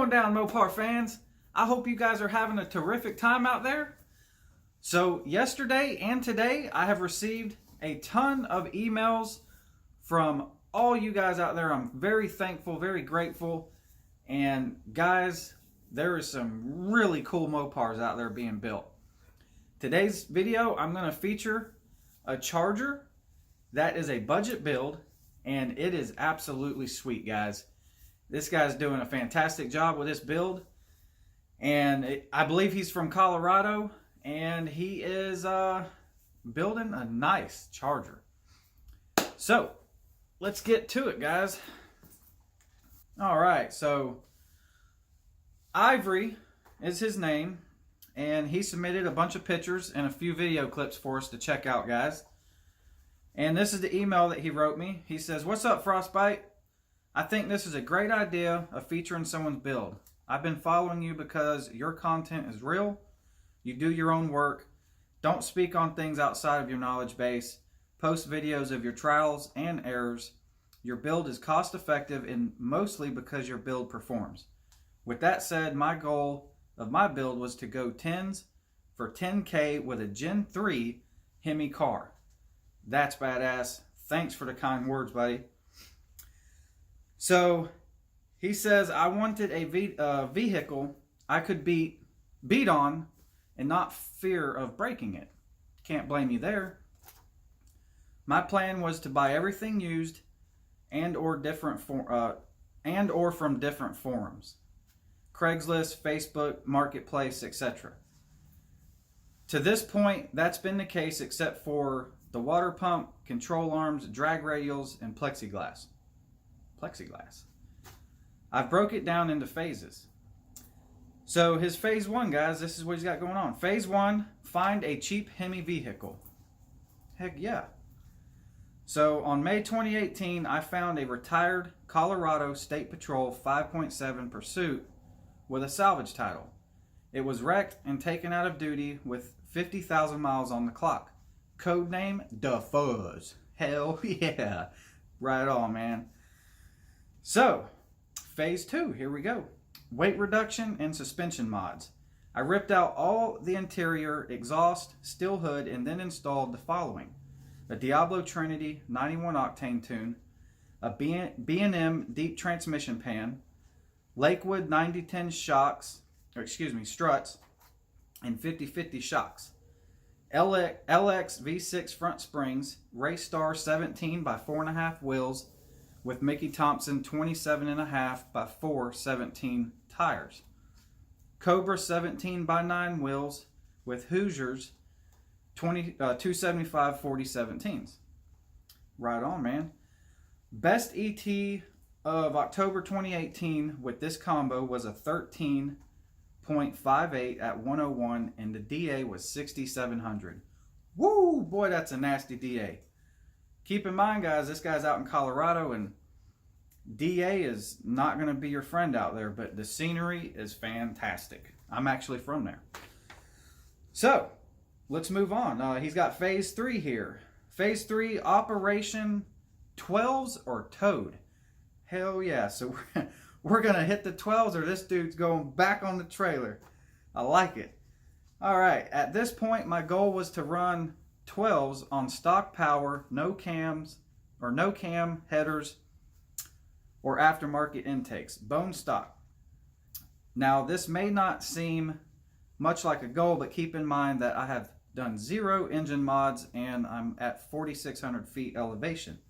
going down, Mopar fans? I hope you guys are having a terrific time out there. So yesterday and today, I have received a ton of emails from all you guys out there. I'm very thankful, very grateful. And guys, there is some really cool Mopars out there being built. Today's video, I'm going to feature a Charger that is a budget build, and it is absolutely sweet, guys. This guy's doing a fantastic job with this build, and I believe he's from Colorado, and he is building a nice Charger. So let's get to it, guys. All right, so Ivory is his name, and he submitted a bunch of pictures and a few video clips for us to check out, guys. And this is the email that he wrote me. He says, "What's up, Frostbite? I think this is a great idea of featuring someone's build. I've been following you because your content is real. You do your own work. Don't speak on things outside of your knowledge base. Post videos of your trials and errors. Your build is cost effective and mostly because your build performs. With that said, my goal of my build was to go 10s for 10K with a Gen 3 Hemi car. That's badass. Thanks for the kind words, buddy." So he says, "I wanted a vehicle I could beat on and not fear of breaking it. Can't blame you there. My plan was to buy everything used and or from different forums. Craigslist, Facebook, Marketplace, etc. To this point, that's been the case except for the water pump, control arms, drag radials, and plexiglass. I've broke it down into phases. So his phase one, guys, this is what he's got going on. Phase one, find a cheap Hemi vehicle. Heck yeah. So on May 2018, I found a retired Colorado State Patrol 5.7 Pursuit with a salvage title. It was wrecked and taken out of duty with 50,000 miles on the clock. Code name, Da Fuzz. Hell yeah. Right on, man. So, phase two, here we go. Weight reduction and suspension mods. I ripped out all the interior, exhaust, steel hood, and then installed the following. A Diablo Trinity 91 octane tune, a B&M deep transmission pan, Lakewood 9010 struts, and 50/50 shocks. LX V6 front springs, Raystar 17 by 4.5 wheels with Mickey Thompson 27.5 by 4/17 tires. Cobra 17 by 9 wheels with Hoosiers 275 40/17s. Right on, man. Best ET of October 2018 with this combo was a 13.58 at 101, and the DA was 6,700. Woo, boy, that's a nasty DA. Keep in mind, guys, this guy's out in Colorado, and DA is not going to be your friend out there, but the scenery is fantastic. I'm actually from there. So, let's move on. He's got phase three here. Phase three, Operation 12s or Towed. Hell yeah. So, we're going to hit the 12s or this dude's going back on the trailer. I like it. All right. At this point, my goal was to run 12s on stock power, no cam headers, or aftermarket intakes, bone stock. Now, this may not seem much like a goal, but keep in mind that I have done 0 engine mods and I'm at 4,600 feet elevation.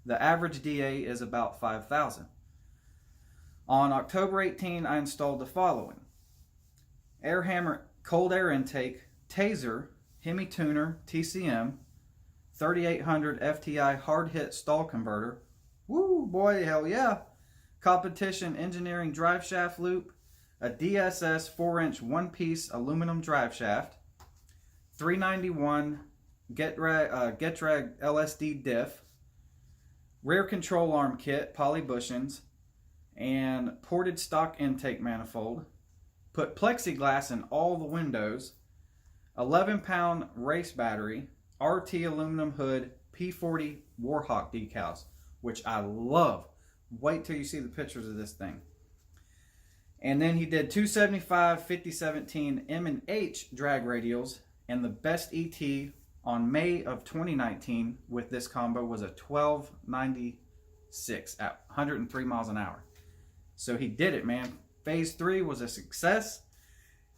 The average DA is about 5,000. On October 18, I installed the following. Air Hammer cold air intake, Taser, Hemi tuner, TCM, 3800 FTI hard hit stall converter. Woo, boy, hell yeah. Competition engineering drive shaft loop, a DSS 4-inch one-piece aluminum drive shaft, 391 Getrag LSD diff, rear control arm kit, poly bushings, and ported stock intake manifold. Put plexiglass in all the windows, 11-pound race battery, RT aluminum hood, P40 Warhawk decals, which I love. Wait till you see the pictures of this thing. And then he did 275 5017 M&H drag radials, and the best ET on May of 2019 with this combo was a 1296 at 103 miles an hour. So he did it, man. Phase 3 was a success,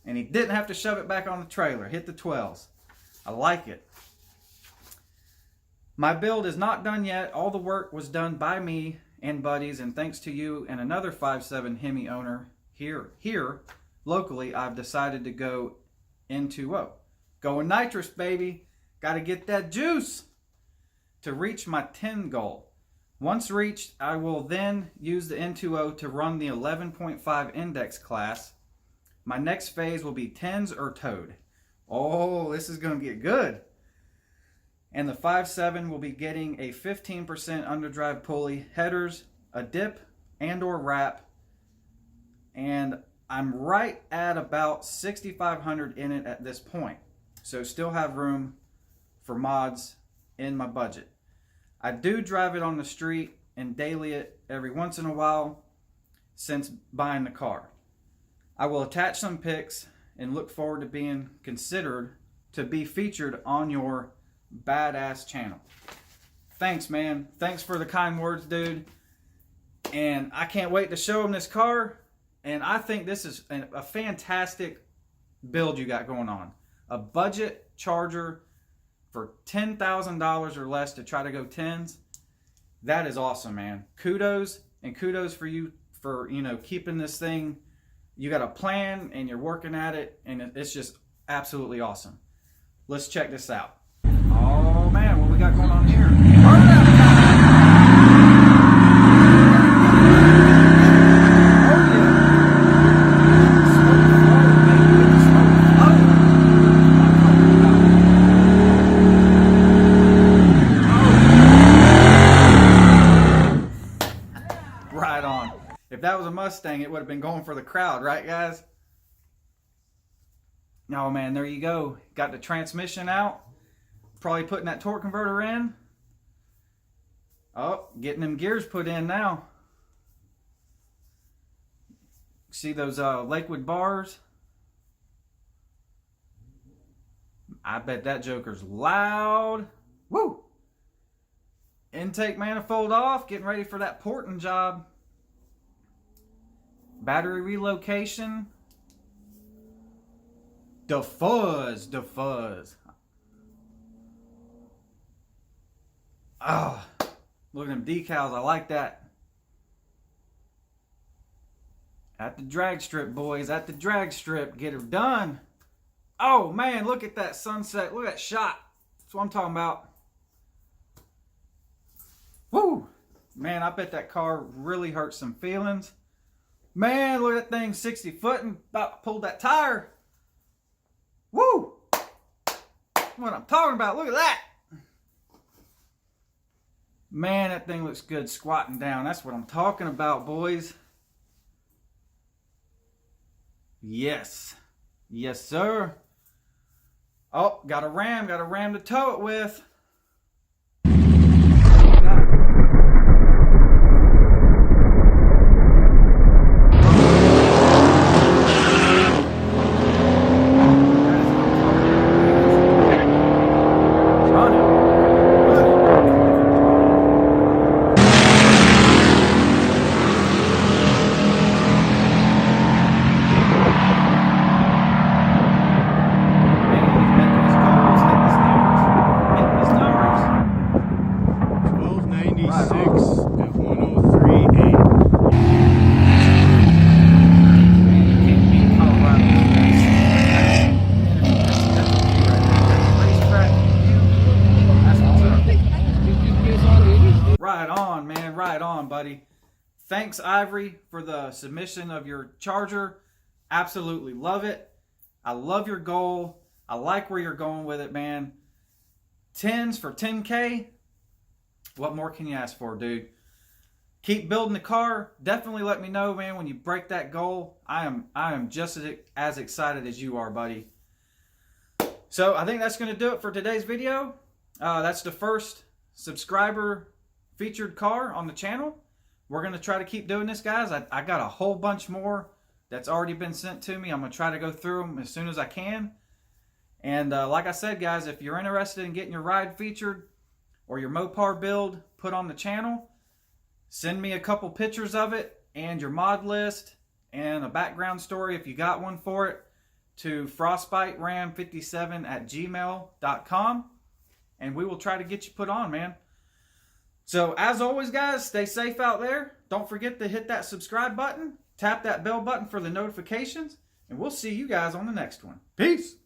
and he didn't have to shove it back on the trailer. Hit the 12s. I like it. My build is not done yet. All the work was done by me and buddies, and thanks to you and another 5.7 Hemi owner here locally, I've decided to go N2O. Going nitrous, baby. Got to get that juice to reach my 10 goal. Once reached, I will then use the N2O to run the 11.5 index class. My next phase will be 10s or towed. Oh, this is going to get good. And the 5.7 will be getting a 15% underdrive pulley, headers, a dip, and or wrap. And I'm right at about 6,500 in it at this point. So still have room for mods in my budget. I do drive it on the street and daily it every once in a while since buying the car. I will attach some pics and look forward to being considered to be featured on your badass channel. Thanks, man. Thanks for the kind words, dude. And I can't wait to show him this car. And I think this is a fantastic build you got going on. A budget charger for $10,000 or less to try to go 10s. That is awesome, man. Kudos, and kudos for you for, you know, keeping this thing. You got a plan and you're working at it, and it's just absolutely awesome. Let's check this out. Oh man, what we got going on here? Right on. If that was a Mustang, it would have been going for the crowd, right, guys? Oh man, there you go. Got the transmission out. Probably putting that torque converter in. Oh, getting them gears put in now. See those Lakewood bars? I bet that joker's loud. Woo! Intake manifold off, getting ready for that porting job. Battery relocation. The fuzz. Oh, look at them decals. I like that. At the drag strip, boys. At the drag strip. Get her done. Oh, man. Look at that sunset. Look at that shot. That's what I'm talking about. Woo. Man, I bet that car really hurt some feelings. Man, look at that thing 60 foot and about pulled that tire. Woo. What I'm talking about. Look at that. Man, that thing looks good squatting down. That's what I'm talking about, boys. Yes. Yes, sir. Oh, got a ram to tow it with. Right on, buddy. Thanks, Ivory, for the submission of your charger. Absolutely love it. I love your goal. I like where you're going with it, man. 10s for 10K. What more can you ask for, dude? Keep building the car. Definitely let me know, man, when you break that goal. I am just as excited as you are, buddy. So I think that's going to do it for today's video. That's the first subscriber featured car on the channel. We're going to try to keep doing this, guys. I got a whole bunch more that's already been sent to me. I'm going to try to go through them as soon as I can. And like I said, guys, if you're interested in getting your ride featured or your Mopar build put on the channel, send me a couple pictures of it and your mod list and a background story if you got one for it to frostbiteram57@gmail.com, and we will try to get you put on, man. So as always, guys, stay safe out there. Don't forget to hit that subscribe button, tap that bell button for the notifications, and we'll see you guys on the next one. Peace.